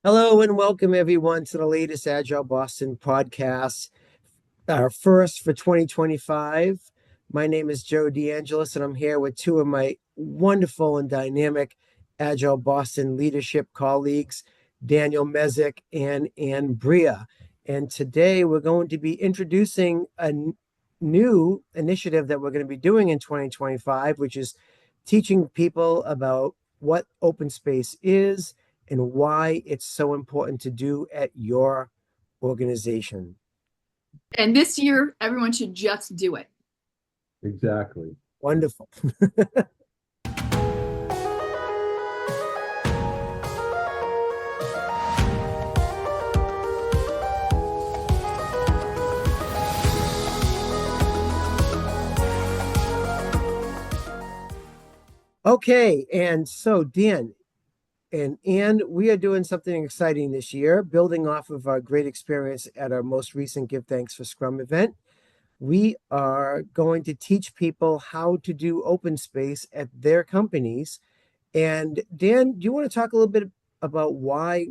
Hello and welcome everyone to the latest Agile Boston podcast, our first for 2025. My name is Joe DeAngelis and I'm here with two of my wonderful and dynamic Agile Boston leadership colleagues, Daniel Mezick and K Brea. And today we're going to be introducing a new initiative that we're going to be doing in 2025, which is teaching people about what open space is and why it's so important to do at your organization. And this year, everyone should just do it. Exactly. Wonderful. Okay, and so Dan and we are doing something exciting this year, building off of our great experience at our most recent Give Thanks for Scrum event. We are going to teach people how to do open space at their companies. And Dan, do you want to talk a little bit about why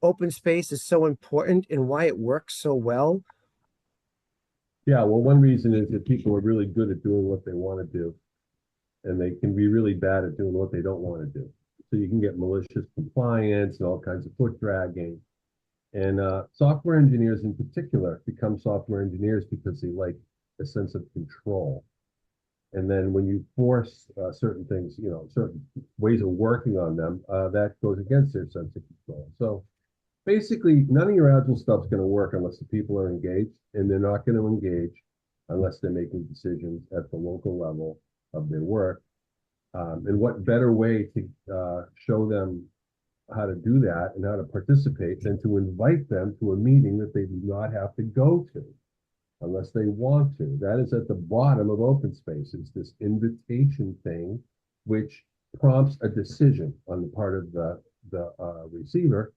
open space is so important and why it works so well? Yeah, well, one reason is that people are really good at doing what they want to do, and they can be really bad at doing what they don't want to do. So you can get malicious compliance and all kinds of foot dragging. And software engineers in particular become software engineers because they like a sense of control. And then when you force certain things, certain ways of working on them, that goes against their sense of control. So basically, none of your Agile stuff's going to work unless the people are engaged, and they're not going to engage unless they're making decisions at the local level of their work. And what better way to show them how to do that and how to participate than to invite them to a meeting that they do not have to go to unless they want to. That is at the bottom of open space. It's this invitation thing, which prompts a decision on the part of the receiver.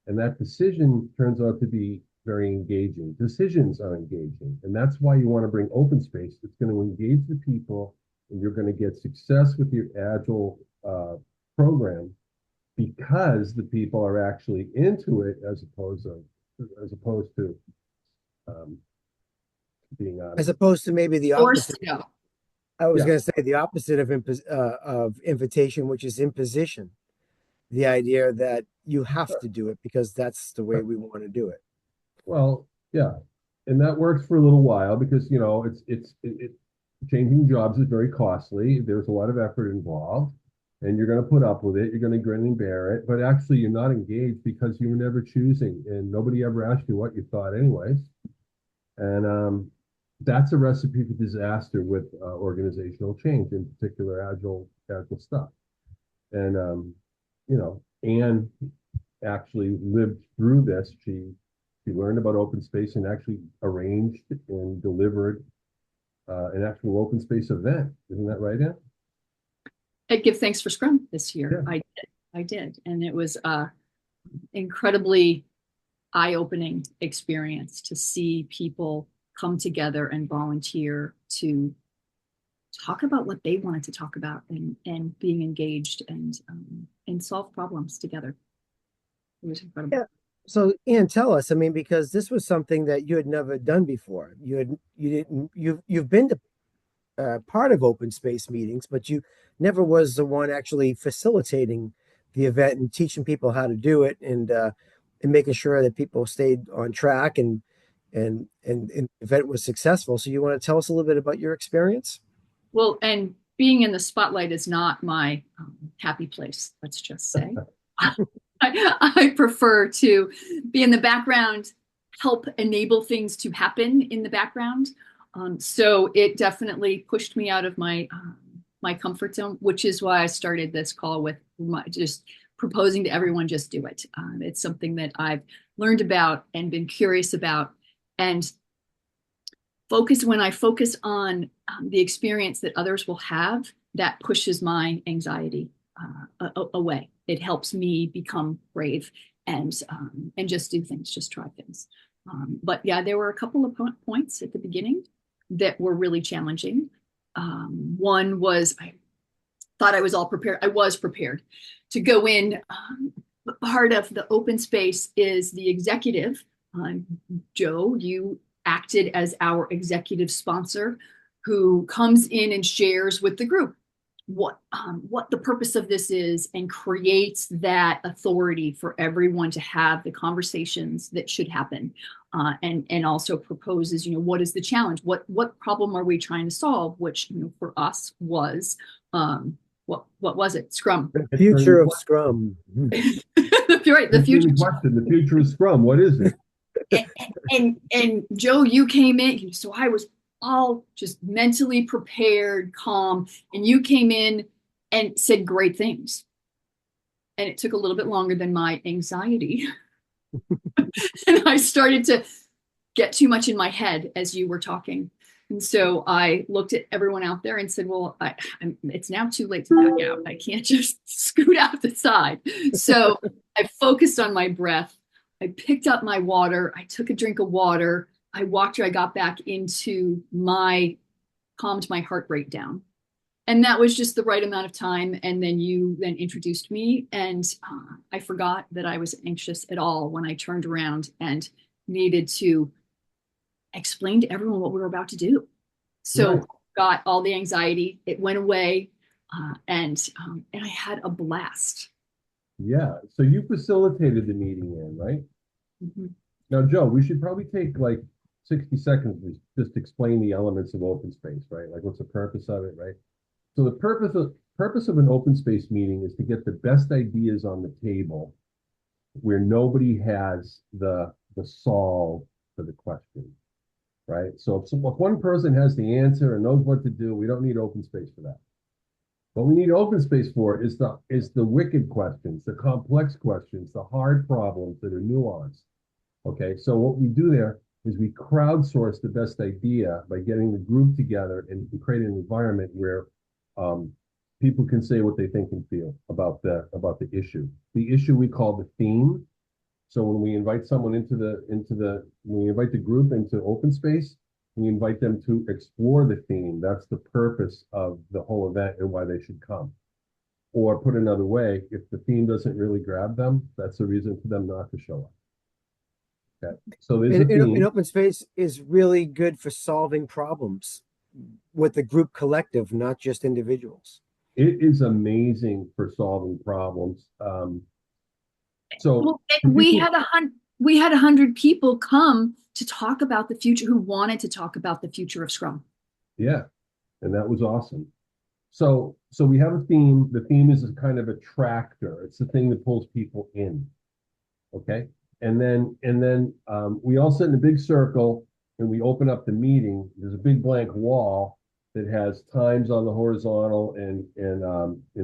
And that decision turns out to be very engaging. Decisions are engaging. And that's why you want to bring open space. It's going to engage the people, and you're going to get success with your Agile program because the people are actually into it as opposed to being As opposed to maybe the opposite. I was Yeah. going to say the opposite of invitation, which is imposition. The idea that you have to do it because that's the way we want to do it. Well, yeah, and that works for a little while because it's changing jobs is very costly. There's a lot of effort involved, and you're going to put up with it. You're going to grin and bear it, but actually you're not engaged because you were never choosing, and nobody ever asked you what you thought, anyways. And that's a recipe for disaster with organizational change, in particular agile stuff. And Anne actually lived through this. She learned about open space and actually arranged and delivered an actual open space event. Isn't that right, Anne? At Give Thanks for Scrum this year. Yeah. I did. And it was incredibly eye-opening experience to see people come together and volunteer to talk about what they wanted to talk about and being engaged and solve problems together. It was incredible. Yeah. So Anne, tell us, because this was something that you had never done before. You've been to part of open space meetings, but you never was the one actually facilitating the event and teaching people how to do it and making sure that people stayed on track and the event was successful. So you want to tell us a little bit about your experience? Well, and being in the spotlight is not my happy place, let's just say. I prefer to be in the background, help enable things to happen in the background. So it definitely pushed me out of my comfort zone, which is why I started this call with just proposing to everyone, just do it. It's something that I've learned about and been curious about, and when I focus on the experience that others will have, that pushes my anxiety away. It helps me become brave and just do things, just try things. But yeah, there were a couple of points at the beginning that were really challenging. One was I thought I was all prepared. I was prepared to go in part of the open space is the executive. Joe, you acted as our executive sponsor who comes in and shares with the group what the purpose of this is and creates that authority for everyone to have the conversations that should happen, and also proposes, what is the challenge? What problem are we trying to solve? Which, for us was, what was it? Scrum. The future of Scrum. Right, the future. The future of Scrum. What is it? And Joe, you came in, so I was all just mentally prepared, calm, and you came in and said great things. And it took a little bit longer than my anxiety. And I started to get too much in my head as you were talking. And so I looked at everyone out there and said, well, it's now too late to back out. I can't just scoot out the side. So I focused on my breath. I picked up my water. I took a drink of water. I walked I got back into calmed my heart rate down. And that was just the right amount of time. And then you then introduced me, and I forgot that I was anxious at all when I turned around and needed to explain to everyone what we were about to do. So Right. Got all the anxiety. It went away, and I had a blast. Yeah. So you facilitated the meeting in, right? Mm-hmm. Now, Joe, we should probably take like 60 seconds to just explain the elements of open space, right? Like what's the purpose of it, right? So the purpose of an open space meeting is to get the best ideas on the table where nobody has the solve for the question, right? So if one person has the answer and knows what to do, we don't need open space for that. What we need open space for is the wicked questions, the complex questions, the hard problems that are nuanced. Okay, so what we do there is we crowdsource the best idea by getting the group together and create an environment where people can say what they think and feel about the issue. The issue we call the theme. So when we invite someone when we invite the group into open space, we invite them to explore the theme. That's the purpose of the whole event and why they should come. Or put another way, if the theme doesn't really grab them, that's a reason for them not to show up. Okay. So there's a theme. And open space is really good for solving problems with the group collective, not just individuals. It is amazing for solving problems. Well, we had 100 people come to talk about the future, who wanted to talk about the future of Scrum. Yeah, and that was awesome. So we have a theme. The theme is a kind of a tractor. It's the thing that pulls people in. Okay, and then we all sit in a big circle and we open up the meeting. There's a big blank wall that has times on the horizontal and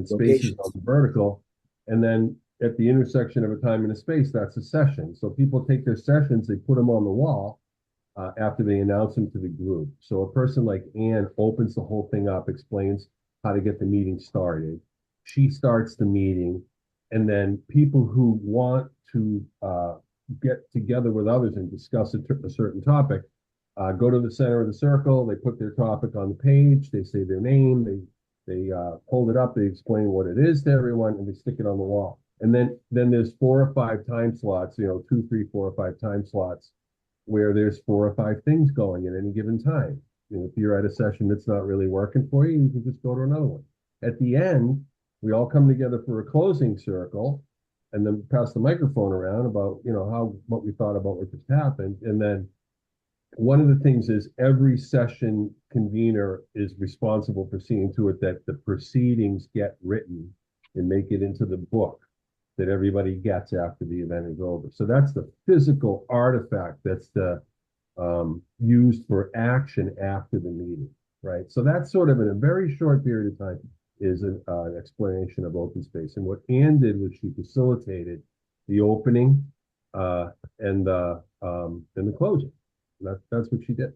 spaces on the vertical, and then at the intersection of a time and a space, that's a session. So people take their sessions, they put them on the wall after they announce them to the group. So a person like Anne opens the whole thing up, explains how to get the meeting started. She starts the meeting, and then people who want to get together with others and discuss a certain topic go to the center of the circle. They put their topic on the page. They say their name. They hold it up. They explain what it is to everyone, and they stick it on the wall. And then there's 4 or 5 time slots, 2, 3, 4, or 5 time slots where there's 4 or 5 things going at any given time. If you're at a session that's not really working for you, you can just go to another one. At the end, we all come together for a closing circle and then pass the microphone around about, what we thought about what just happened. And then one of the things is every session convener is responsible for seeing to it that the proceedings get written and make it into the book that everybody gets after the event is over. So that's the physical artifact that's used for action after the meeting, right? So that's sort of in a very short period of time is an explanation of open space. And what Anne did was she facilitated the opening and the closing. That's what she did.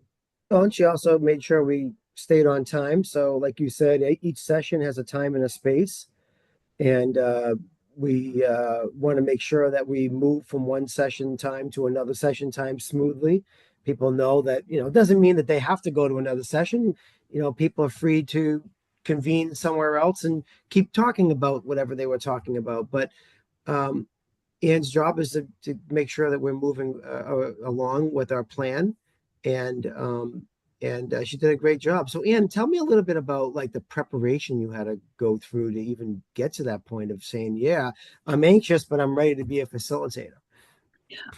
Oh, and she also made sure we stayed on time. So like you said, each session has a time and a space. And we want to make sure that we move from one session time to another session time smoothly. People know that, it doesn't mean that they have to go to another session. People are free to convene somewhere else and keep talking about whatever they were talking about. But Anne's job is to make sure that we're moving along with our plan, and she did a great job. So, Anne, tell me a little bit about like the preparation you had to go through to even get to that point of saying, "Yeah, I'm anxious, but I'm ready to be a facilitator."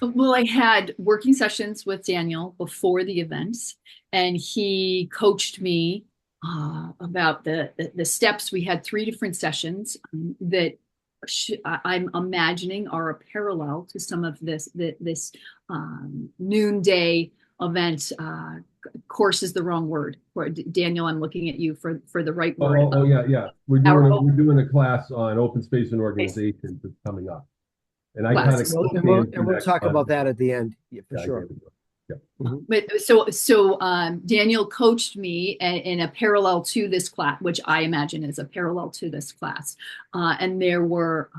Well, I had working sessions with Daniel before the events, and he coached me about the steps. We had 3 different sessions that I'm imagining are a parallel to some of this noonday event. Course is the wrong word. Daniel, I'm looking at you for the right word. Yeah. We're doing a class on open space and organizations that's coming up. And I kind of we'll talk about that at the end, for sure. Yeah. Mm-hmm. But Daniel coached me in a parallel to this class, which I imagine is a parallel to this class, and there were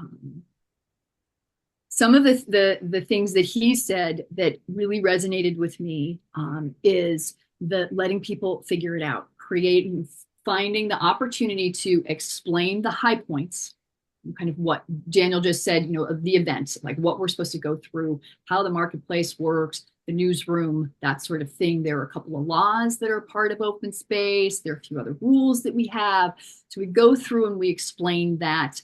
some of the things that he said that really resonated with me. Is the letting people figure it out, finding the opportunity to explain the high points, kind of what Daniel just said, of the event, like what we're supposed to go through, how the marketplace works, the newsroom, that sort of thing. There are a couple of laws that are part of open space. There are a few other rules that we have. So we go through and we explain that,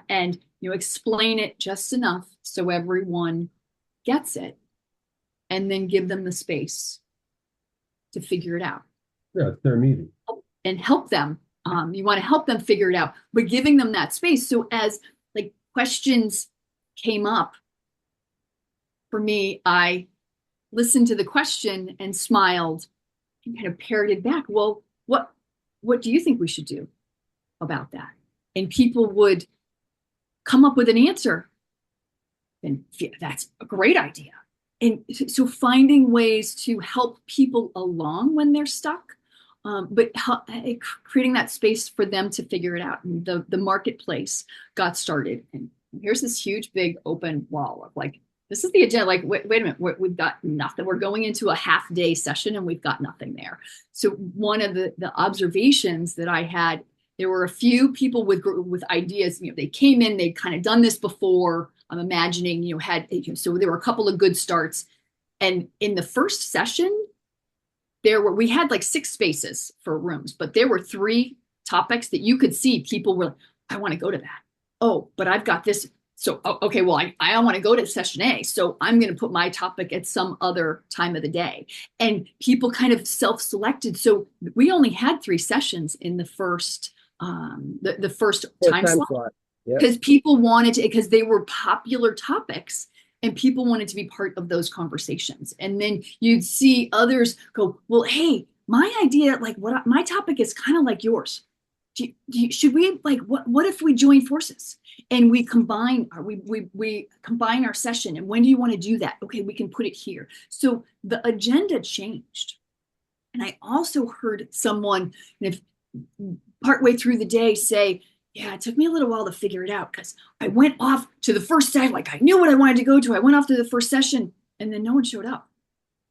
and explain it just enough so everyone gets it, and then give them the space to figure it out. Yeah, it's their meeting. And help them. You want to help them figure it out, but giving them that space. So as like questions came up for me, I listened to the question and smiled and kind of parroted back. Well, what do you think we should do about that? And people would come up with an answer. And yeah, that's a great idea. And so finding ways to help people along when they're stuck, but creating that space for them to figure it out. And the marketplace got started. And here's this huge, big open wall of like, this is the agenda. Like, wait a minute, we've got nothing. We're going into a half-day session and we've got nothing there. So one of the observations that I had, there were a few people with ideas. They came in, they'd kind of done this before. I'm imagining, so there were a couple of good starts. And in the first session, we had like 6 spaces for rooms, but there were 3 topics that you could see people were like, I want to go to that. Oh, but I've got this. So, okay, well, I want to go to session A. So I'm going to put my topic at some other time of the day. And people kind of self-selected. So we only had 3 sessions in the first, the first time slot. Because people wanted to, because they were popular topics and people wanted to be part of those conversations. And then you'd see others go, well, hey, my idea, like my topic is kind of like yours. Should we what if we join forces and we combine we combine our session? And when do you want to do that? Okay, we can put it here. So the agenda changed. And I also heard someone partway through the day say, yeah, it took me a little while to figure it out because I went off to the first session, like I knew what I wanted to go to. I went off to the first session and then no one showed up.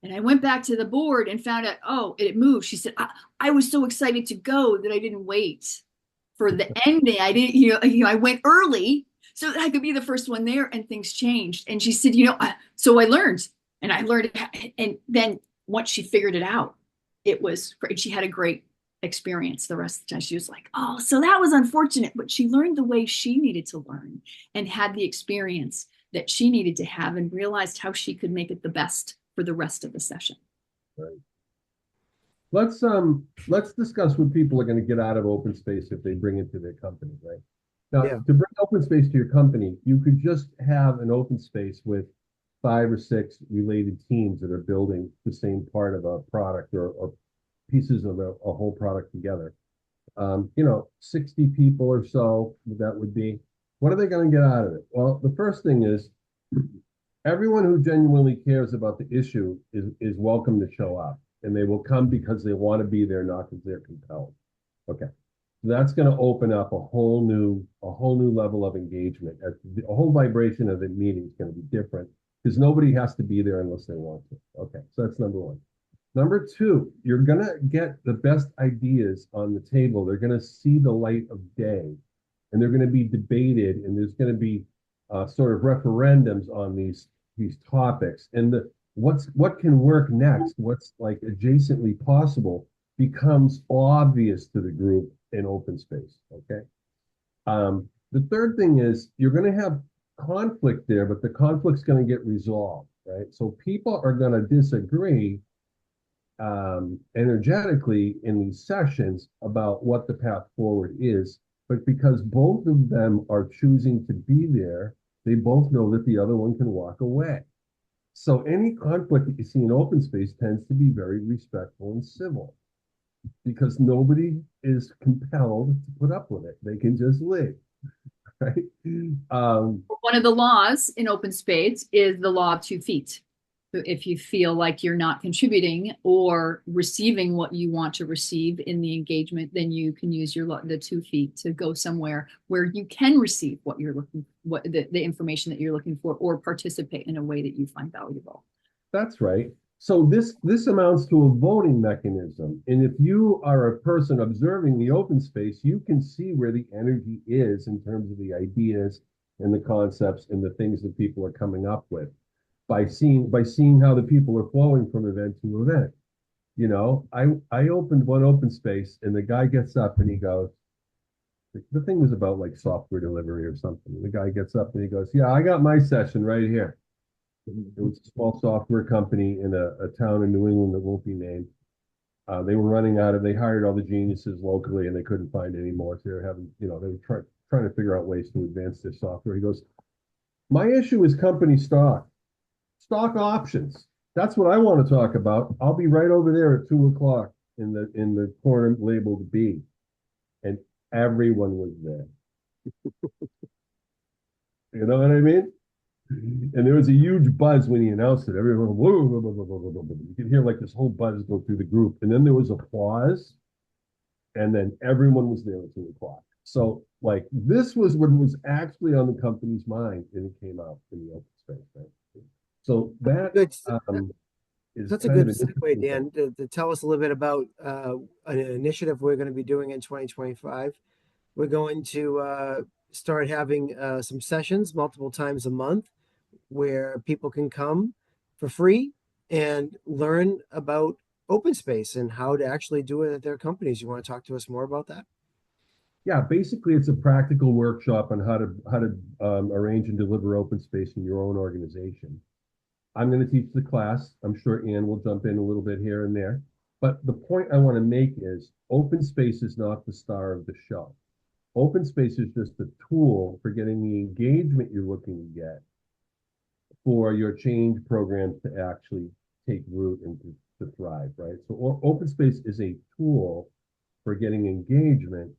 And I went back to the board and found out, oh, it moved. She said, I was so excited to go that I didn't wait for the ending. I didn't, I went early so that I could be the first one there, and things changed. And she said, so I learned, and then once she figured it out, it was great. She had a great experience the rest of the time. She was like, oh, so that was unfortunate, but she learned the way she needed to learn and had the experience that she needed to have and realized how she could make it the best for the rest of the session. Right. Let's discuss what people are going to get out of open space if they bring it to their company, right? Now, to bring open space to your company, you could just have an open space with 5 or 6 related teams that are building the same part of a product or pieces of a whole product together. 60 people or so, that would be. What are they going to get out of it? Well, the first thing is everyone who genuinely cares about the issue is welcome to show up, and they will come because they want to be there, not because they're compelled. Okay, so that's going to open up a whole new level of engagement. A whole vibration of the meeting is going to be different because nobody has to be there unless they want to. Okay, so that's number 1. Number 2, you're going to get the best ideas on the table. They're going to see the light of day, and they're going to be debated, and there's going to be sort of referendums on these topics, and what can work next, what's like adjacently possible becomes obvious to the group in open space. Okay. The third thing is you're going to have conflict there, but the conflict's going to get resolved, right? So people are going to disagree energetically in these sessions about what the path forward is, but because both of them are choosing to be there, they both know that the other one can walk away. So any conflict that you see in open space tends to be very respectful and civil because nobody is compelled to put up with it. They can just leave, right? One of the laws in open space is the law of 2 feet. So if you feel like you're not contributing or receiving what you want to receive in the engagement, then you can use the 2 feet to go somewhere where you can receive what you're looking, the information that you're looking for, or participate in a way that you find valuable. That's right. So this amounts to a voting mechanism. And if you are a person observing the open space, you can see where the energy is in terms of the ideas and the concepts and the things that people are coming up with by seeing how the people are flowing from event to event. You know, I opened one open space and the guy gets up and he goes, the thing was about like software delivery or something. And the guy gets up and he goes, yeah, I got my session right here. It was a small software company in a town in New England that won't be named. They were running out of, they hired all the geniuses locally and they couldn't find any more. So they were having, they were trying to figure out ways to advance their software. He goes, my issue is company stock options. That's what I want to talk about. I'll be right over there at 2 o'clock in the corner labeled B. And everyone was there. You know what I mean? And there was a huge buzz when he announced it. Everyone, whoa, whoa, whoa, whoa, whoa, whoa, whoa. You could hear like this whole buzz go through the group. And then there was applause. And then everyone was there at 2 o'clock. So like this was what was actually on the company's mind, and it came out in the open space, right? So that is that's a good segue, Dan, to tell us a little bit about an initiative we're going to be doing in 2025. We're going to start having some sessions multiple times a month where people can come for free and learn about open space and how to actually do it at their companies. You want to talk to us more about that? Yeah, basically it's a practical workshop on how to arrange and deliver open space in your own organization. I'm going to teach the class. I'm sure Ann will jump in a little bit here and there. But the point I want to make is open space is not the star of the show. Open space is just a tool for getting the engagement you're looking to get for your change programs to actually take root and to thrive, right? So open space is a tool for getting engagement,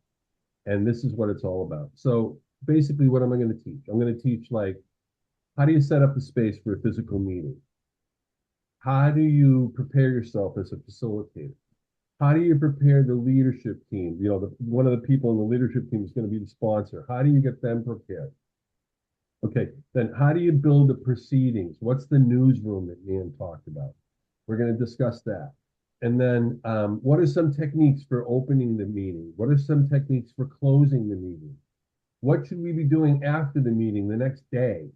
and this is what it's all about. So basically what am I going to teach? I'm going to teach like, how do you set up the space for a physical meeting? How do you prepare yourself as a facilitator? How do you prepare the leadership team? One of the people in the leadership team is going to be the sponsor. How do you get them prepared? Okay, then how do you build the proceedings? What's the newsroom that Ian talked about? We're going to discuss that. And then what are some techniques for opening the meeting? What are some techniques for closing the meeting? What should we be doing after the meeting the next day?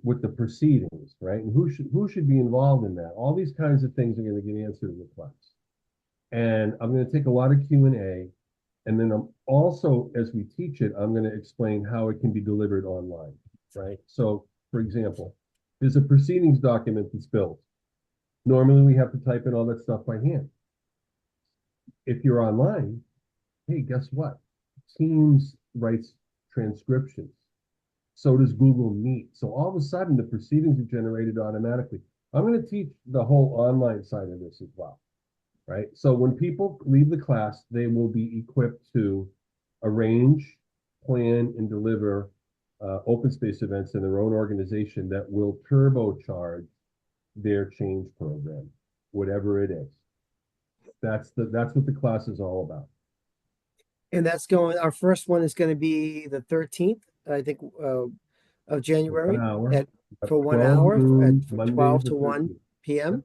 With the proceedings, right? And who should be involved in that? All these kinds of things are going to get answered in the class. And I'm going to take a lot of Q&A. And then I'm also, as we teach it, I'm going to explain how it can be delivered online, right? So, for example, there's a proceedings document that's built. Normally, we have to type in all that stuff by hand. If you're online, hey, guess what? Teams writes transcriptions. So does Google Meet. So all of a sudden, the proceedings are generated automatically. I'm going to teach the whole online side of this as well, right? So when people leave the class, they will be equipped to arrange, plan, and deliver open space events in their own organization that will turbocharge their change program, whatever it is. That's what the class is all about. And our first one is going to be the 13th, I think, of January for 1 hour from 12 to 1 p.m.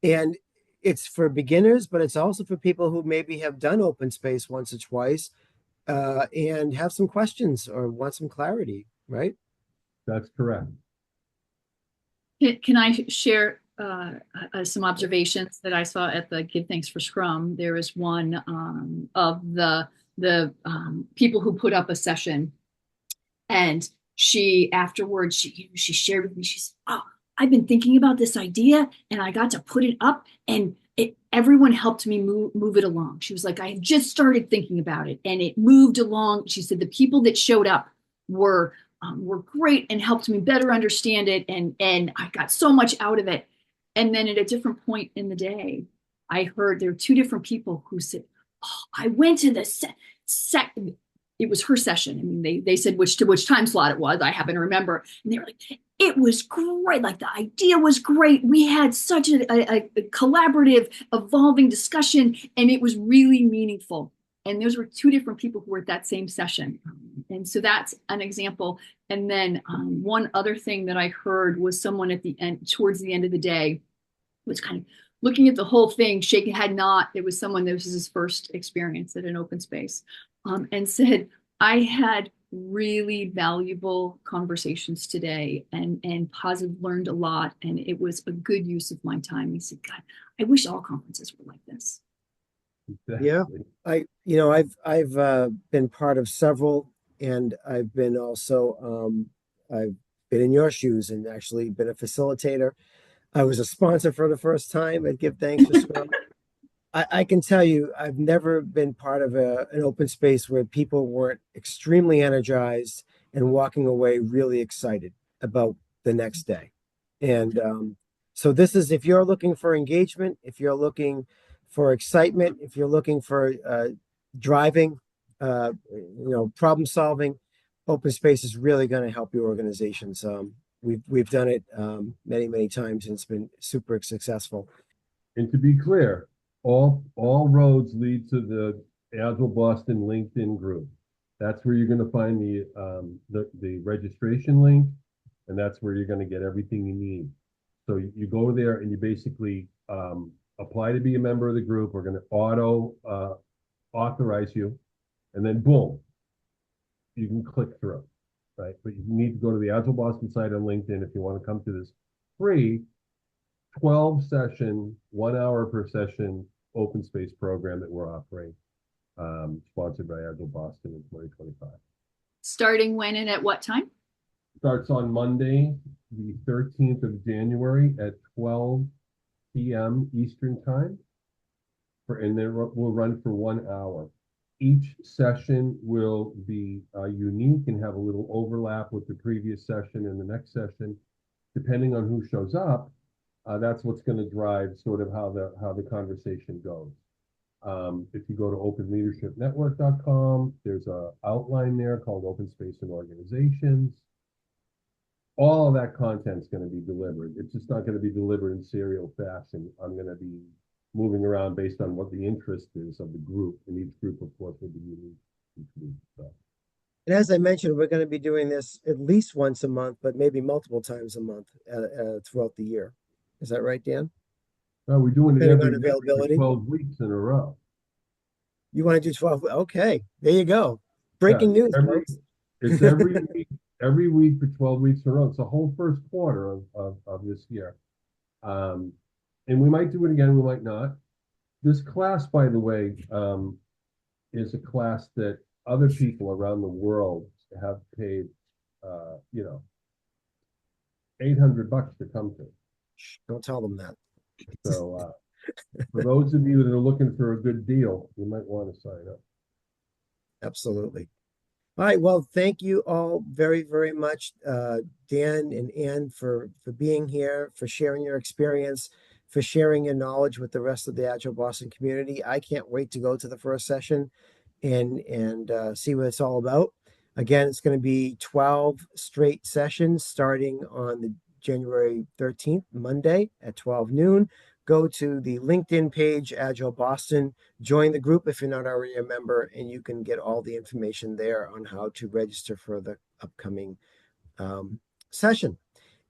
And it's for beginners, but it's also for people who maybe have done open space once or twice and have some questions or want some clarity. right? That's correct. Can I share some observations that I saw at the Give Thanks for Scrum? There was one of the people who put up a session, and she afterwards she shared with me. She said, "Oh, I've been thinking about this idea, and I got to put it up, and everyone helped me move it along." She was like, "I had just started thinking about it, and it moved along." She said the people that showed up were great and helped me better understand it, and I got so much out of it. And then at a different point in the day, I heard there were two different people who said, "Oh, I went to the it was her session." I mean, they said which time slot it was. I happen to remember, and they were like, "It was great. Like the idea was great. We had such a collaborative, evolving discussion, and it was really meaningful." And those were two different people who were at that same session. And so that's an example. And then one other thing that I heard was someone at the end, towards the end of the day, was kind of looking at the whole thing, shaking head not. It was someone that was his first experience at an open space, and said, "I had really valuable conversations today and positive, learned a lot, and it was a good use of my time." He said, "God, I wish all conferences were like this." Exactly. Yeah, I've been part of several, and I've been also I've been in your shoes and actually been a facilitator. I was a sponsor for the first time at Give Thanks for Scrum. I can tell you, I've never been part of an open space where people weren't extremely energized and walking away really excited about the next day. And so this is, if you're looking for engagement, if you're looking for excitement, if you're looking for driving, problem solving, open space is really going to help your organizations. We've done it many times, and it's been super successful. And to be clear, all roads lead to the Agile Boston LinkedIn group. That's where you're going to find the registration link, and that's where you're going to get everything you need. So you go there and you basically apply to be a member of the group. We're going to authorize you, and then boom, you can click through, right? But you need to go to the Agile Boston site on LinkedIn if you want to come to this free 12 session, 1 hour per session open space program that we're offering, sponsored by Agile Boston in 2025. Starting when and at what time? Starts on Monday, the 13th of January at 12 p.m. Eastern time, and then we'll run for 1 hour. Each session will be unique and have a little overlap with the previous session and the next session. Depending on who shows up, that's what's going to drive sort of how the conversation goes. If you go to openleadershipnetwork.com, there's an outline there called Open Space and Organizations. All of that content is going to be delivered. It's just not going to be delivered in serial fashion. I'm going to be moving around based on what the interest is of the group, and each group, of course, will be unique each week. So. And as I mentioned, we're going to be doing this at least once a month, but maybe multiple times a month throughout the year. Is that right, Dan? No, we're doing it every availability. 12 weeks in a row. You want to do 12? Okay, there you go. Breaking news, folks. It's every week for 12 weeks in a row. It's the whole first quarter of this year. And we might do it again, we might not. This class, by the way, is a class that other people around the world have paid, $800 to come to. Don't tell them that. So for those of you that are looking for a good deal, you might want to sign up. Absolutely. All right. Well, thank you all very much, Dan and Ann, for being here, for sharing your experience, for sharing your knowledge with the rest of the Agile Boston community. I can't wait to go to the first session and see what it's all about. Again, it's going to be 12 straight sessions starting on the January 13th, Monday at 12 noon. Go to the LinkedIn page, Agile Boston, join the group if you're not already a member, and you can get all the information there on how to register for the upcoming session.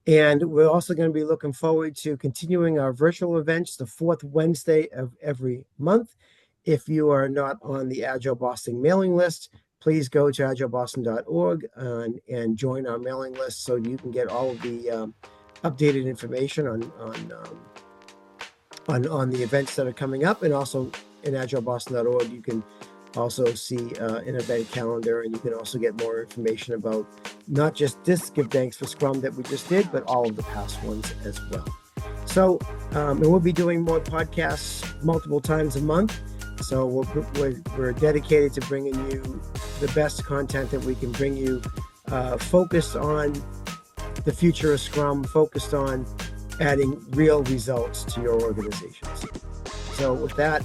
And we're also going to be looking forward to continuing our virtual events the fourth Wednesday of every month. If you are not on the Agile Boston mailing list, please go to agileboston.org and join our mailing list so you can get all of the updated information on the events that are coming up. And also in agileboston.org, you can also see an event calendar, and you can also get more information about not just this Give Thanks for Scrum that we just did, but all of the past ones as well. So, and we'll be doing more podcasts multiple times a month. So we're dedicated to bringing you the best content that we can bring you, focused on the future of Scrum, focused on adding real results to your organizations. So with that,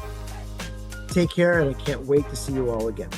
take care, and I can't wait to see you all again.